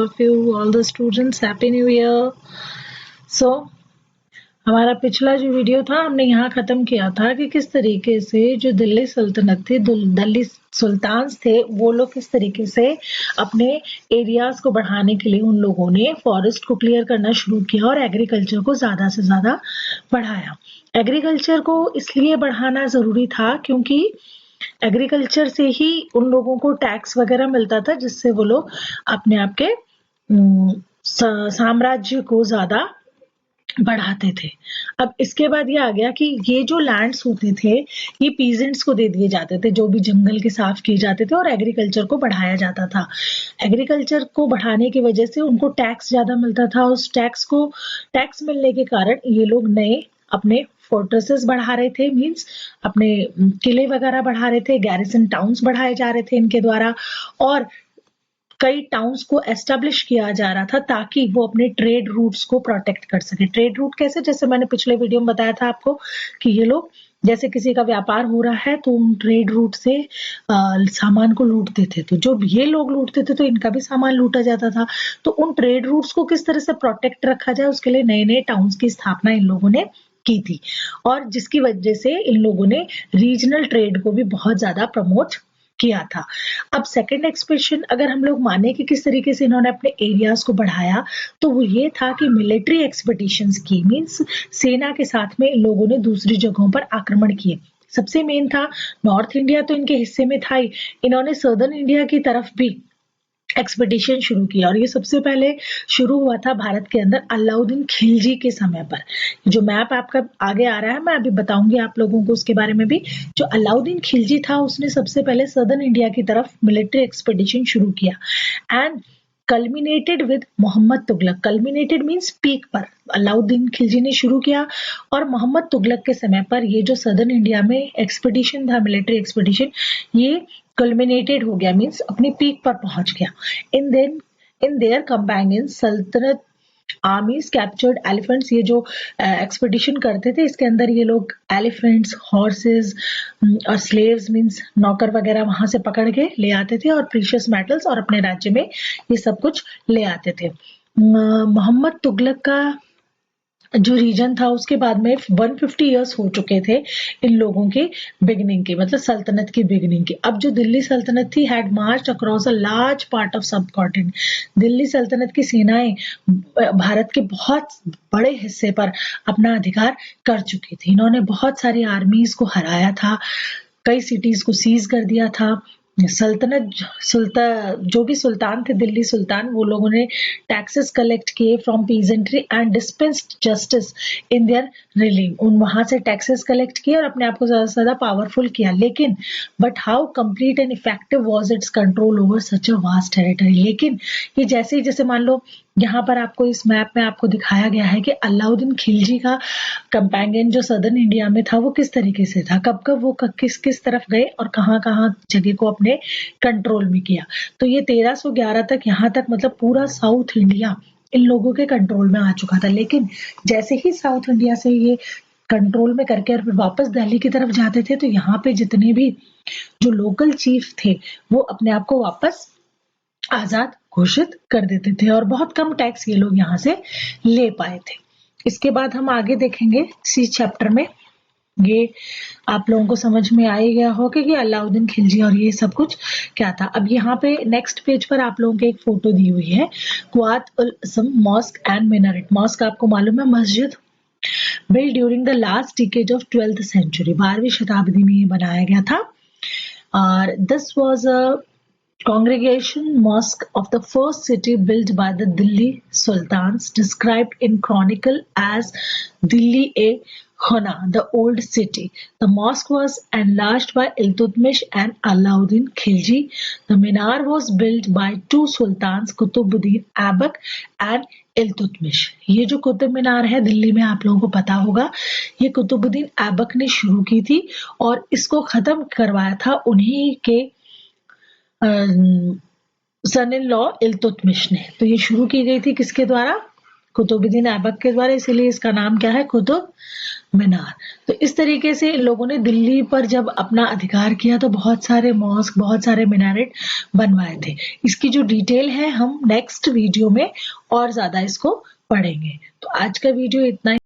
of you, all the students. Happy New Year. So, हमारा पिछला जो वीडियो था हमने यहाँ खत्म किया था कि किस तरीके से जो दिल्ली सल्तनत थी, दिल्ली सुल्तान्स थे, वो लोग किस तरीके से अपने एरियाज को बढ़ाने के लिए उन लोगों ने फॉरेस्ट को क्लियर करना शुरू किया और एग्रीकल्चर को ज्यादा से ज्यादा बढ़ाया। एग्रीकल्चर को इसलिए बढ़ाना जरूरी था क्योंकि एग्रीकल्चर से ही उन लोगों को टैक्स वगैरह मिलता था, जिससे वो लोग अपने आप के साम्राज्य को ज्यादा बढ़ाते थे। अब इसके बाद ये आ गया कि ये जो लैंड्स होते थे ये पीजेंट्स को दे दिए जाते थे, जो भी जंगल के साफ किए जाते थे, और एग्रीकल्चर को बढ़ाया जाता था। एग्रीकल्चर को बढ़ाने की वजह से उनको टैक्स ज्यादा मिलता था। उस टैक्स मिलने के कारण ये लोग नए अपने फोर्ट्रेसेस बढ़ा रहे थे, मींस अपने किले वगैरह बढ़ा रहे थे, गैरिसन टाउन्स बढ़ाए जा रहे थे इनके द्वारा, और कई टाउन्स को एस्टेब्लिश किया जा रहा था ताकि वो अपने ट्रेड रूट्स को प्रोटेक्ट कर सके। ट्रेड रूट कैसे? जैसे मैंने पिछले वीडियो में बताया था आपको कि ये लोग जैसे किसी का व्यापार हो रहा है तो उन ट्रेड रूट से सामान को लूटते थे, तो जो ये लोग लूटते थे तो इनका भी सामान लूटा जाता था। तो उन ट्रेड रूट्स को किस तरह से प्रोटेक्ट रखा जाए, उसके लिए नए नए टाउन्स की स्थापना इन लोगों ने की थी, और जिसकी वजह से इन लोगों ने रीजनल ट्रेड को भी बहुत ज्यादा प्रमोट किया था। अब सेकंड एक्सप्रेशन अगर हम लोग माने कि किस तरीके से इन्होंने अपने एरियाज को बढ़ाया, तो वो ये था कि मिलिट्री एक्सपेडिशंस की, मींस सेना के साथ में इन लोगों ने दूसरी जगहों पर आक्रमण किए। सबसे मेन था नॉर्थ इंडिया तो इनके हिस्से में था ही, इन्होंने सदर्न इंडिया की तरफ भी एक्सपेडिशन शुरू किया, और ये सबसे पहले शुरू हुआ था भारत के अंदर अलाउद्दीन खिलजी के समय पर। जो मैप आपका आगे आ रहा है मैं अभी बताऊंगी आप लोगों को उसके बारे में भी। जो अलाउद्दीन खिलजी था उसने सबसे पहले सदर्न इंडिया की तरफ मिलिट्री एक्सपेडिशन शुरू किया and culminated with Mohammad Tughlaq. Culminated means peak पर अलाउद्दीन खिलजी ने शुरू किया, और मोहम्मद तुगलक के समय पर ये जो सदर्न इंडिया में एक्सपेडिशन था, मिलिट्री एक्सपेडिशन, ये कल्मिनेटेड हो गया, मींस अपनी पीक पर पहुंच गया। इन देयर कंपेनियन सल्तनत आर्मीज कैप्चर्ड एलिफेंट्स। ये जो एक्सपेडिशन करते थे इसके अंदर ये लोग एलिफेंट्स, हॉर्सेस और स्लेव्स मींस नौकर वगैरह वहां से पकड़ के ले आते थे, और प्रीशियस मेटल्स, और अपने राज्य में ये सब कुछ ले आते थे। मोहम्मद तुगलक का जो रीजन था उसके बाद में 150 इयर्स हो चुके थे इन लोगों के बिगिनिंग के, मतलब सल्तनत की बिगिनिंग के। अब जो दिल्ली सल्तनत थी had marched across a large part of सब कॉन्टिनेंट। दिल्ली सल्तनत की सेनाएं भारत के बहुत बड़े हिस्से पर अपना अधिकार कर चुकी थी। इन्होंने बहुत सारी आर्मीज को हराया था, कई सिटीज को सीज कर दिया था। जो भी सुल्तान थे, दिल्ली सुल्तान, वो लोगों ने टैक्सेस कलेक्ट किए from peasantry and dispensed justice in their realm. उन वहां से टैक्सेस कलेक्ट किए और अपने आप को ज्यादा से ज्यादा पावरफुल किया। लेकिन but how complete and effective was it's control over such a vast territory. लेकिन ये जैसे मान लो यहाँ पर आपको इस मैप में आपको दिखाया गया है कि अलाउद्दीन खिलजी का कंपेनियन जो सदर्न इंडिया में था वो किस तरीके से था, कब वो किस तरफ गए और कहाँ जगह को अपने कंट्रोल में किया। तो ये 1311 तक यहाँ तक मतलब पूरा साउथ इंडिया इन लोगों के कंट्रोल में आ चुका था। लेकिन जैसे ही साउथ इंडिया से ये कंट्रोल में करके और फिर वापस दिल्ली की तरफ जाते थे, तो यहाँ पे जितने भी जो लोकल चीफ थे वो अपने आप को वापस आजाद घोषित कर देते थे, और बहुत कम टैक्स ये लोग यहाँ से ले पाए थे। इसके बाद हम आगे देखेंगे इसी चैप्टर में, ये आप लोगों को समझ में आ ही गया होगा कि अलाउद्दीन खिलजी और ये सब कुछ क्या था। अब यहाँ पे नेक्स्ट पेज पर आप लोगों के एक फोटो दी हुई है, Quwwat ul Islam mosque and minaret. Mosque आपको मालूम है मस्जिद, build during the last decade of 12th century, 12वीं शताब्दी में ये बनाया गया था। और this was a congregation mosque of the first city built by the Delhi Sultans, described in chronicle as Dilli-e-Khona, the old city. The mosque was enlarged by Iltutmish and Alauddin Khilji. The minar was built by two sultans, Qutubuddin Aibak and Iltutmish. ये जो कुतुब मीनार है दिल्ली में आप लोगों को पता होगा, ये कुतुबुद्दीन ऐबक ने शुरू की थी, और इसको खत्म करवाया था उन्हीं के सन इन लॉ इल्तुतमिश ने। तो ये शुरू की गई थी किसके द्वारा? कुतुबुद्दीन ऐबक के द्वारा, इसीलिए इसका नाम क्या है, कुतुब मीनार। तो इस तरीके से इन लोगों ने दिल्ली पर जब अपना अधिकार किया तो बहुत सारे मॉस्क, बहुत सारे मीनारेट बनवाए थे। इसकी जो डिटेल है हम नेक्स्ट वीडियो में और ज्यादा इसको पढ़ेंगे। तो आज का वीडियो इतना ही।